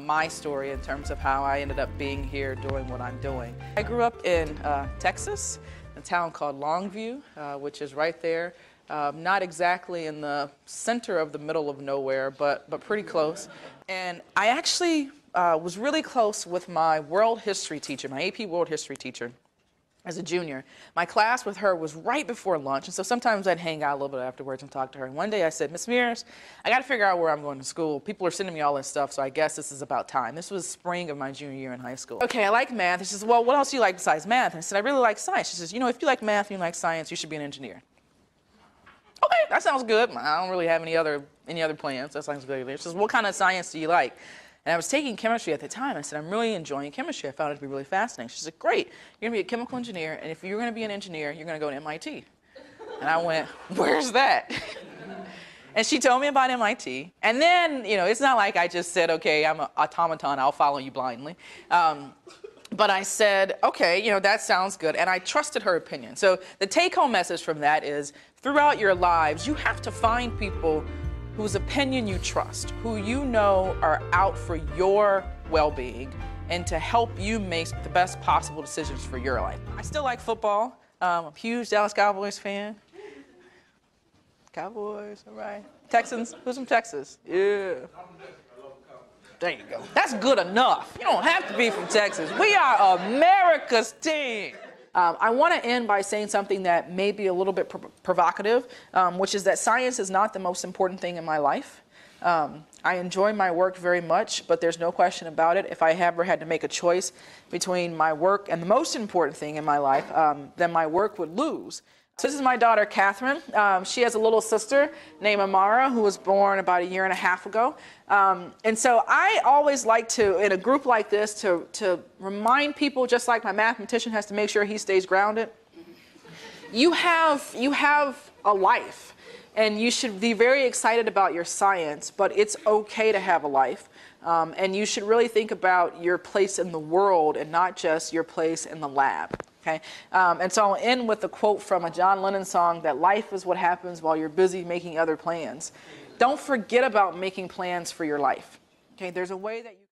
my story in terms of how I ended up being here doing what I'm doing. I grew up in Texas, a town called Longview, which is right there. Not exactly in the center of the middle of nowhere, but pretty close. And I actually was really close with my world history teacher, my AP world history teacher, as a junior. My class with her was right before lunch, and so sometimes I'd hang out a little bit afterwards and talk to her. And one day I said, Miss Mears, I got to figure out where I'm going to school. People are sending me all this stuff, so I guess this is about time. This was spring of my junior year in high school. Okay, I like math. She says, well, what else do you like besides math? And I said, I really like science. She says, you know, if you like math and you like science, you should be an engineer. Okay, that sounds good. I don't really have any other plans. That sounds good. She says, what kind of science do you like? And I was taking chemistry at the time. I said, I'm really enjoying chemistry. I found it to be really fascinating. She said, great. You're going to be a chemical engineer, and if you're going to be an engineer, you're going to go to MIT. And I went, where's that? And she told me about MIT. And then, you know, it's not like I just said, okay, I'm an automaton. I'll follow you blindly. But I said, okay, you know, that sounds good. And I trusted her opinion. So the take-home message from that is, throughout your lives, you have to find people whose opinion you trust, who you know are out for your well-being and to help you make the best possible decisions for your life. I still like football. I'm a huge Dallas Cowboys fan. Cowboys, all right. Texans, who's from Texas? Yeah. There you go. That's good enough. You don't have to be from Texas. We are America's team. I want to end by saying something that may be a little bit provocative, which is that science is not the most important thing in my life. I enjoy my work very much, but there's no question about it. If I ever had to make a choice between my work and the most important thing in my life, then my work would lose. So this is my daughter, Catherine. She has a little sister named Amara, who was born about 1.5 years ago. And so I always like to, in a group like this, to remind people, just like my mathematician has to make sure he stays grounded. You have a life, and you should be very excited about your science, but it's okay to have a life. And you should really think about your place in the world and not just your place in the lab. Okay? And so I'll end with a quote from a John Lennon song, that life is what happens while you're busy making other plans. Don't forget about making plans for your life. Okay? There's a way that you